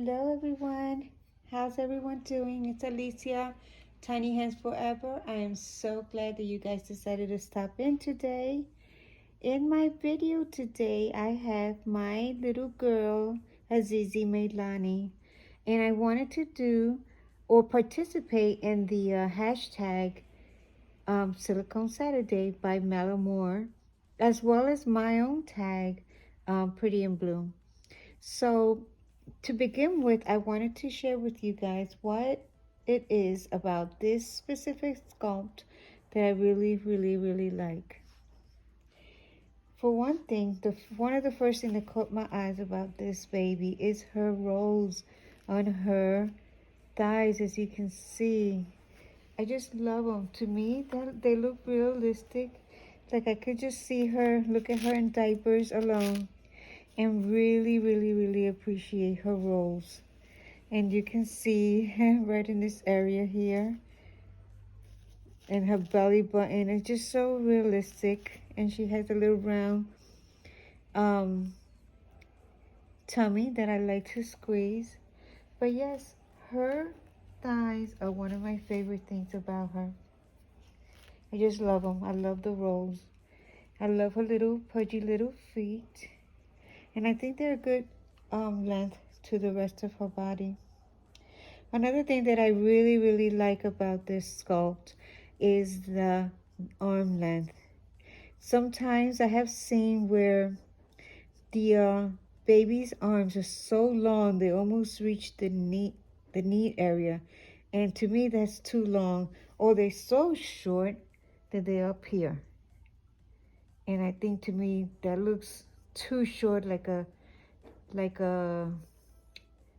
Hello everyone. How's everyone doing? It's Alicia, Tiny Hands Forever. I am so glad that you guys decided to stop in today. In my video today, I have my little girl, Azizi Mailani, and I wanted to do or participate in the hashtag Silicone Saturday by Amorè, as well as my own tag, Pretty in Blue. So to begin with, I wanted to share with you guys what it is about this specific sculpt that I really like. For one thing, one of the first things that caught my eyes about this baby is her rolls on her thighs, as you can see. I just love them. To me, they look realistic. Like I could just see her, look at her in diapers alone, and really appreciate her rolls. And you can see right in this area here, and her belly button is just so realistic. And she has a little round tummy that I like to squeeze. But yes, her thighs are one of my favorite things about her. I just love them. I love the rolls. I love her little pudgy little feet. And I think they're a good length to the rest of her body. Another thing that I really like about this sculpt is the arm length. Sometimes I have seen where the baby's arms are so long they almost reach the knee area, and to me that's too long, or they're so short that they're up here, and I think to me that looks too short, like a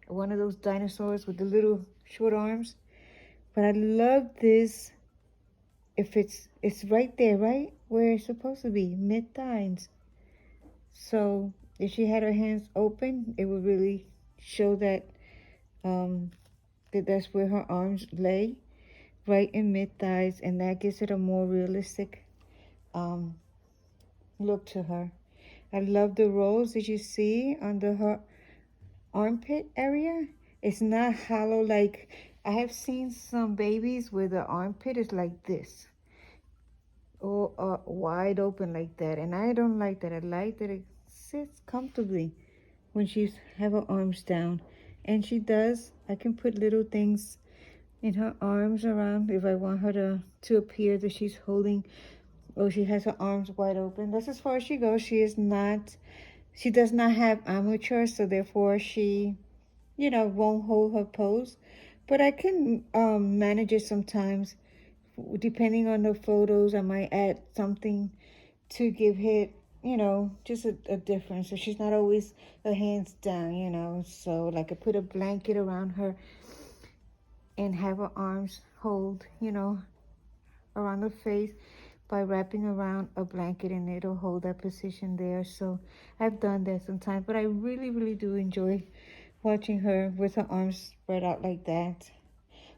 one of those dinosaurs with the little short arms. But I love this. If it's right there, right where it's supposed to be, mid thighs. So if she had her hands open, it would really show that that's where her arms lay, right in mid thighs, and that gives it a more realistic look to her. I love the rolls that you see under her armpit area. It's not hollow like I have seen some babies where the armpit is like this, or wide open like that, and I don't like that. I like that it sits comfortably when she's have her arms down, and she does. I can put little things in her arms around if I want her to appear that she's holding, or she has her arms wide open. That's as far as she goes. She does not have amateur, so therefore she won't hold her pose. But I can manage it sometimes. Depending on the photos, I might add something to give it, just a difference. So she's not always her hands down. So like I put a blanket around her and have her arms hold, around her face by wrapping around a blanket, and it'll hold that position there. So I've done that sometimes, but I really do enjoy watching her with her arms spread out like that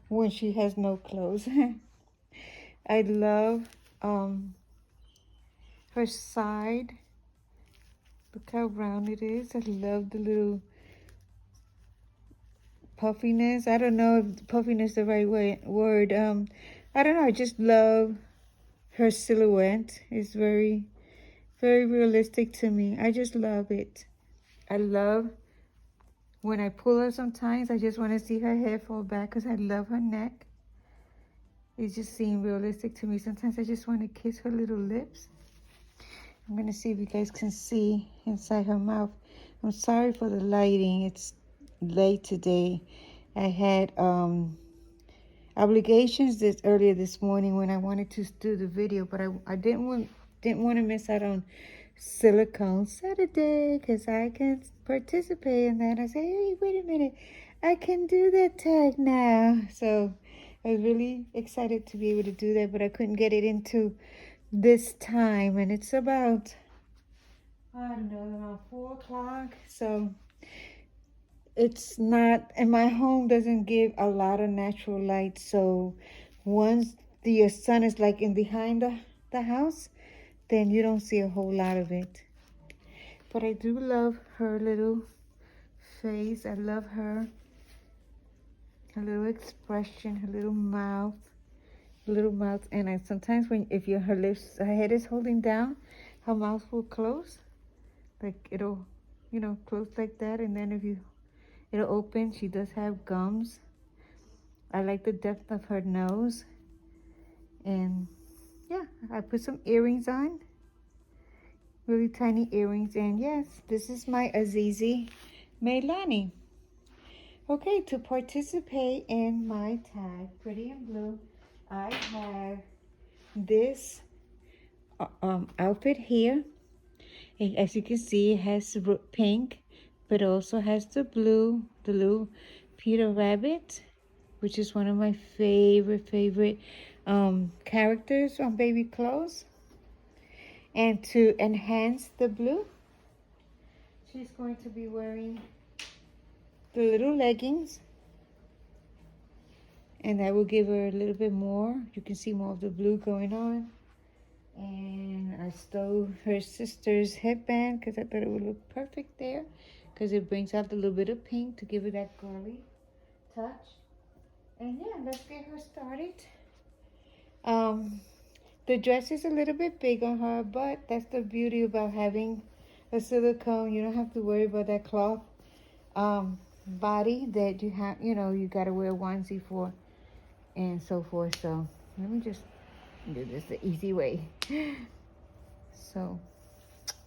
when she has no clothes. I love her side. Look how round it is. I love the little puffiness. I don't know if puffiness is the right word. I don't know. I just love her silhouette. It's very realistic to me. I just love it. I love when I pull her sometimes. I just want to see her hair fall back because I love her neck. It just seems realistic to me. Sometimes I just want to kiss her little lips. I'm going to see if you guys can see inside her mouth. I'm sorry for the lighting. It's late today. I had obligations earlier this morning when I wanted to do the video, but I didn't want to miss out on Silicone Saturday because I can participate in that. I say, hey, wait a minute, I can do that tag now. So I was really excited to be able to do that, but I couldn't get it into this time, and it's about, I don't know, around 4 o'clock. So it's not, and my home doesn't give a lot of natural light. So once the sun is like in behind the house, then you don't see a whole lot of it. But I do love her little face. I love her Her little expression, her little mouth, and sometimes if her head is holding down, her mouth will close, like it'll, close like that, and then it'll open. She does have gums. I like the depth of her nose, and yeah, I put some earrings on, really tiny earrings, and yes, this is my Azizi Meilani. Okay, to participate in my tag, Pretty in Blue, I have this outfit here. As you can see, it has pink, but also has the little Peter Rabbit, which is one of my favorite characters on baby clothes. And to enhance the blue, she's going to be wearing the little leggings, and that will give her a little bit more. You can see more of the blue going on. And I stole her sister's headband because I thought it would look perfect there, because it brings out a little bit of pink to give her that girly touch. And yeah, let's get her started. The dress is a little bit big on her, but that's the beauty about having a silicone. You don't have to worry about that cloth body that you have, you got to wear a onesie for and so forth. So let me just do this the easy way. So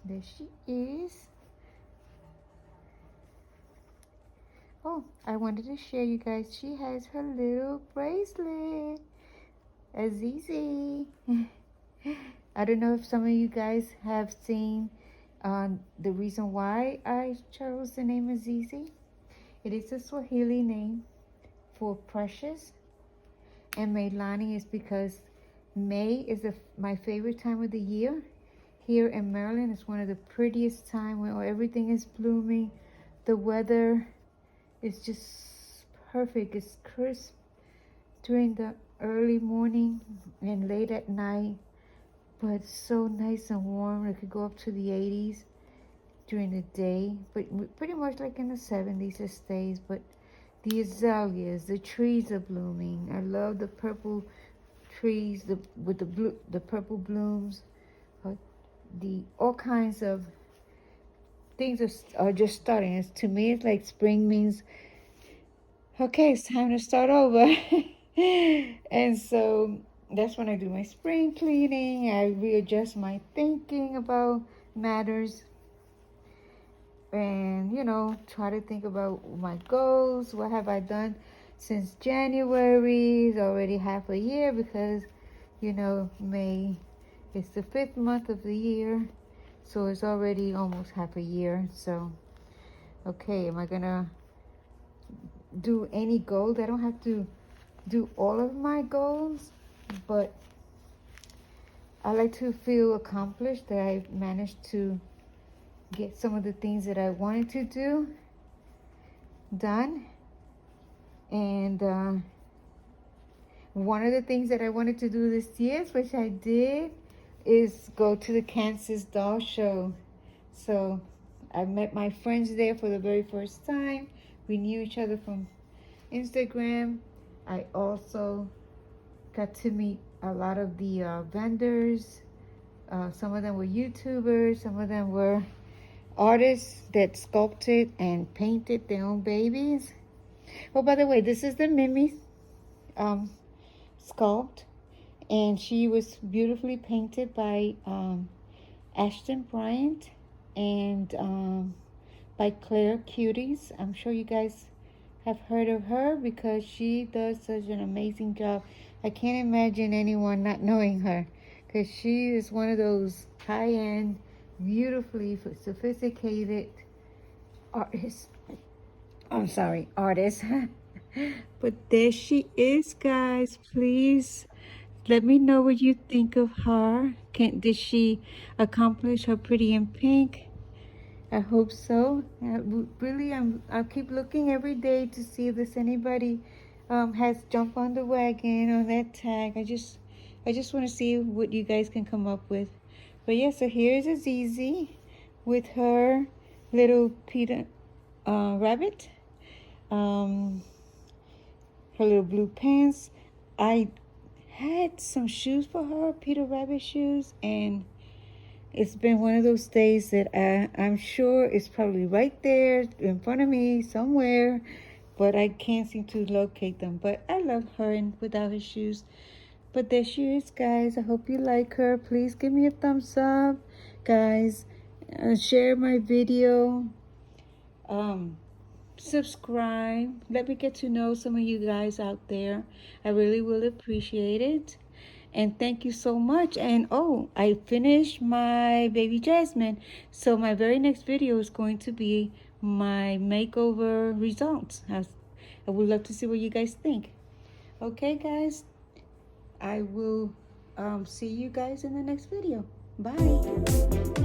there she is. Oh, I wanted to share, you guys, she has her little bracelet, Azizi. I don't know if some of you guys have seen the reason why I chose the name Azizi. It is a Swahili name for precious, and Meilani is because May is my favorite time of the year. Here in Maryland, it's one of the prettiest times when everything is blooming. The weather is just perfect. It's crisp during the early morning and late at night, but so nice and warm. It could go up to the 80s during the day, but pretty much like in the 70s it stays. But the azaleas, the trees are blooming. I love the purple trees with the purple blooms. All kinds of things are just starting. To me, it's like spring means, okay, it's time to start over. And so that's when I do my spring cleaning. I readjust my thinking about matters, and try to think about my goals. What have I done since January? It's already half a year, because May is the 5th month of the year, so it's already almost half a year. So okay, am I gonna do any goals? I don't have to do all of my goals, but I like to feel accomplished, that I managed to get some of the things that I wanted to do done. And one of the things that I wanted to do this year, which I did, is go to the Kansas Doll Show. So I met my friends there for the very first time. We knew each other from Instagram. I also got to meet a lot of the vendors. Some of them were YouTubers. Some of them were artists that sculpted and painted their own babies. Oh, by the way, this is the Mimi sculpt, and she was beautifully painted by Ashton Bryant and by Claire Cuties. I'm sure you guys have heard of her, because she does such an amazing job. I can't imagine anyone not knowing her, because she is one of those high-end, beautifully sophisticated artists. But there she is, guys. Please let me know what you think of her. Did she accomplish her Pretty in Pink? I hope so. Really, I'll keep looking every day to see if there's anybody has jumped on the wagon on that tag. I just want to see what you guys can come up with. But yeah, so here's Azizi with her little Peter Rabbit. her little blue pants. I had some shoes for her, Peter Rabbit shoes, and it's been one of those days that I'm sure it's probably right there in front of me somewhere, but I can't seem to locate them. But I love her and without her shoes. But there she is, guys. I hope you like her. Please give me a thumbs up, guys. Share my video. Um, Subscribe. Let me get to know some of you guys out there. I really will appreciate it. And thank you so much. And oh, I finished my baby Jasmine. So my very next video is going to be my makeover results. I would love to see what you guys think. Okay, guys. I will see you guys in the next video. Bye.